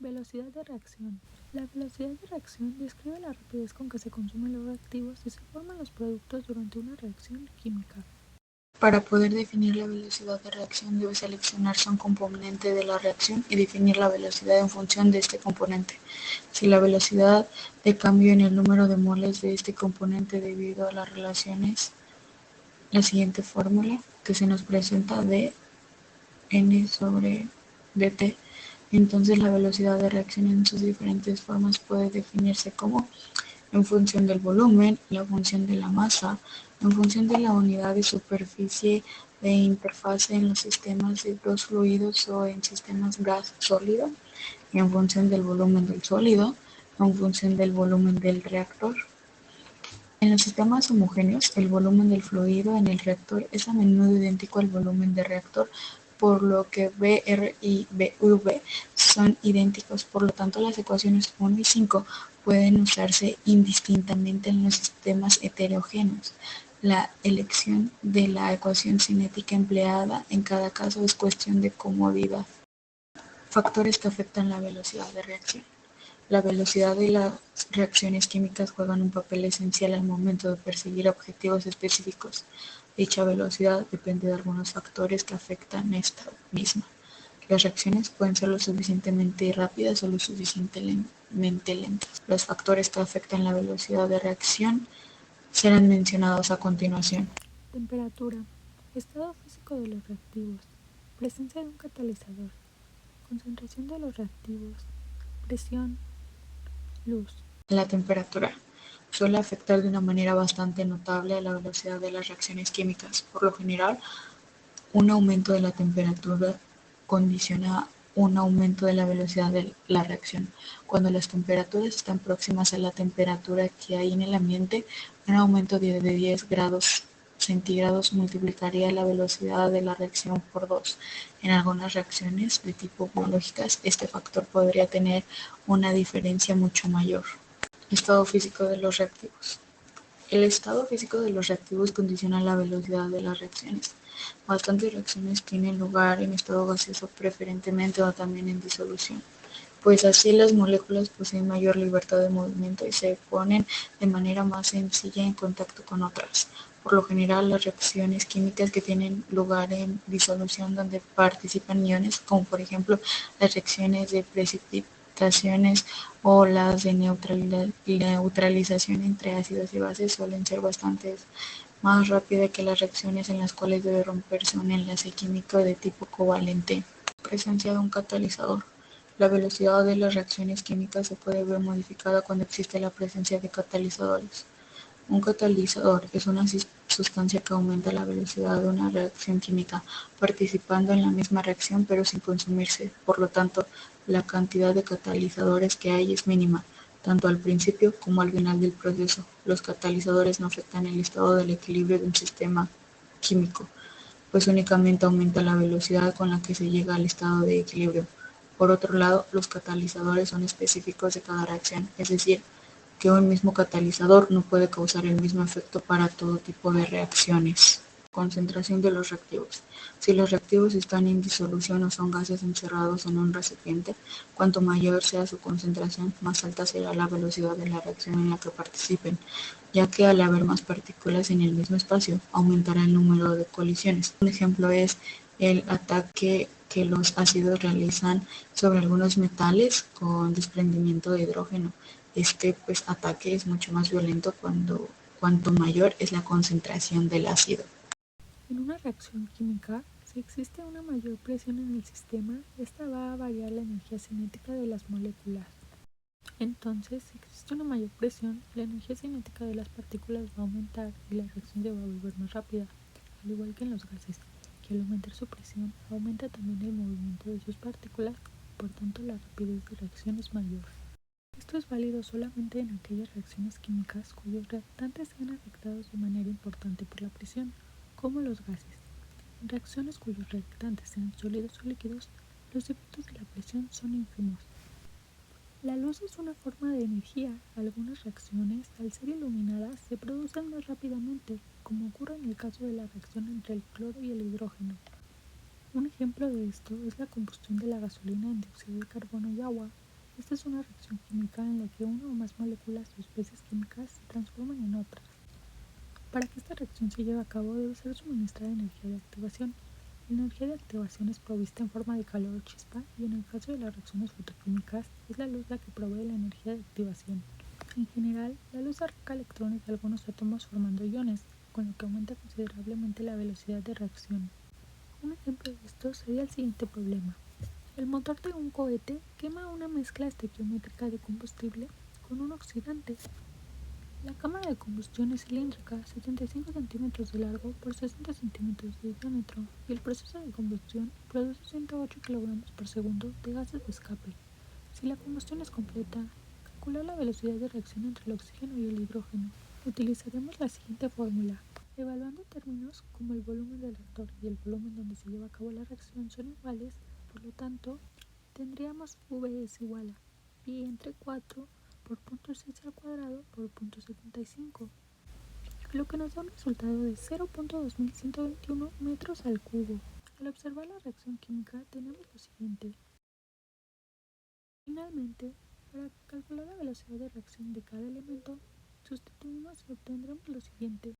Velocidad de reacción. La velocidad de reacción describe la rapidez con que se consumen los reactivos y se forman los productos durante una reacción química. Para poder definir la velocidad de reacción debe seleccionarse un componente de la reacción y definir la velocidad en función de este componente. Si la velocidad de cambio en el número de moles de este componente debido a las relaciones, la siguiente fórmula que se nos presenta de n sobre dt, entonces la velocidad de reacción en sus diferentes formas puede definirse como en función del volumen, la función de la masa, en función de la unidad de superficie de interfase en los sistemas de dos fluidos o en sistemas gas-sólido, y en función del volumen del sólido, en función del volumen del reactor. En los sistemas homogéneos, el volumen del fluido en el reactor es a menudo idéntico al volumen del reactor, por lo que Br y Bv son idénticos. Por lo tanto, las ecuaciones 1 y 5 pueden usarse indistintamente en los sistemas heterogéneos. La elección de la ecuación cinética empleada en cada caso es cuestión de comodidad. Factores que afectan la velocidad de reacción. La velocidad de las reacciones químicas juegan un papel esencial al momento de perseguir objetivos específicos. Dicha velocidad depende de algunos factores que afectan esta misma. Las reacciones pueden ser lo suficientemente rápidas o lo suficientemente lentas. Los factores que afectan la velocidad de reacción serán mencionados a continuación. Temperatura. Estado físico de los reactivos. Presencia de un catalizador. Concentración de los reactivos. Presión. Luz. La temperatura suele afectar de una manera bastante notable a la velocidad de las reacciones químicas. Por lo general, un aumento de la temperatura condiciona un aumento de la velocidad de la reacción. Cuando las temperaturas están próximas a la temperatura que hay en el ambiente, un aumento de 10 grados centígrados multiplicaría la velocidad de la reacción por 2. En algunas reacciones de tipo biológicas, este factor podría tener una diferencia mucho mayor. Estado físico de los reactivos. El estado físico de los reactivos condiciona la velocidad de las reacciones. Bastantes reacciones tienen lugar en estado gaseoso preferentemente o también en disolución, pues así las moléculas poseen mayor libertad de movimiento y se ponen de manera más sencilla en contacto con otras. Por lo general, las reacciones químicas que tienen lugar en disolución donde participan iones, como por ejemplo las reacciones de precipitaciones o las de neutralización entre ácidos y bases, suelen ser bastante más rápidas que las reacciones en las cuales debe romperse un enlace químico de tipo covalente. Presencia de un catalizador. La velocidad de las reacciones químicas se puede ver modificada cuando existe la presencia de catalizadores. Un catalizador es una sustancia que aumenta la velocidad de una reacción química, participando en la misma reacción pero sin consumirse. Por lo tanto, la cantidad de catalizadores que hay es mínima, tanto al principio como al final del proceso. Los catalizadores no afectan el estado del equilibrio de un sistema químico, pues únicamente aumenta la velocidad con la que se llega al estado de equilibrio. Por otro lado, los catalizadores son específicos de cada reacción, es decir, que un mismo catalizador no puede causar el mismo efecto para todo tipo de reacciones. Concentración de los reactivos. Si los reactivos están en disolución o son gases encerrados en un recipiente, cuanto mayor sea su concentración, más alta será la velocidad de la reacción en la que participen, ya que al haber más partículas en el mismo espacio, aumentará el número de colisiones. Un ejemplo es el ataque que los ácidos realizan sobre algunos metales con desprendimiento de hidrógeno. Este ataque es mucho más violento cuanto mayor es la concentración del ácido. En una reacción química, si existe una mayor presión en el sistema, esta va a variar la energía cinética de las moléculas. Entonces, si existe una mayor presión, la energía cinética de las partículas va a aumentar y la reacción se va a volver más rápida, al igual que en los gases, que al aumentar su presión, aumenta también el movimiento de sus partículas, por tanto la rapidez de reacción es mayor. Esto es válido solamente en aquellas reacciones químicas cuyos reactantes sean afectados de manera importante por la presión, como los gases. En reacciones cuyos reactantes sean sólidos o líquidos, los efectos de la presión son ínfimos. La luz es una forma de energía. Algunas reacciones, al ser iluminadas, se producen más rápidamente, como ocurre en el caso de la reacción entre el cloro y el hidrógeno. Un ejemplo de esto es la combustión de la gasolina en dióxido de carbono y agua. Esta es una reacción química en la que una o más moléculas o especies químicas se transforman en otras. Para que esta reacción se lleve a cabo debe ser suministrada energía de activación. La energía de activación es provista en forma de calor o chispa y en el caso de las reacciones fotoquímicas es la luz la que provee la energía de activación. En general, la luz arranca electrones de algunos átomos formando iones, con lo que aumenta considerablemente la velocidad de reacción. Un ejemplo de esto sería el siguiente problema. El motor de un cohete quema una mezcla estequiométrica de combustible con un oxidante. La cámara de combustión es cilíndrica, 75 centímetros de largo por 60 centímetros de diámetro, y el proceso de combustión produce 108 kilogramos por segundo de gases de escape. Si la combustión es completa, calcular la velocidad de reacción entre el oxígeno y el hidrógeno. Utilizaremos la siguiente fórmula. Evaluando términos como el volumen del reactor y el volumen donde se lleva a cabo la reacción son iguales, por lo tanto, tendríamos V es igual a pi entre 4 por 0.6 al cuadrado por 0.75, lo que nos da un resultado de 0.2121 metros al cubo. Al observar la reacción química tenemos lo siguiente. Finalmente, para calcular la velocidad de reacción de cada elemento, sustituimos y obtendremos lo siguiente.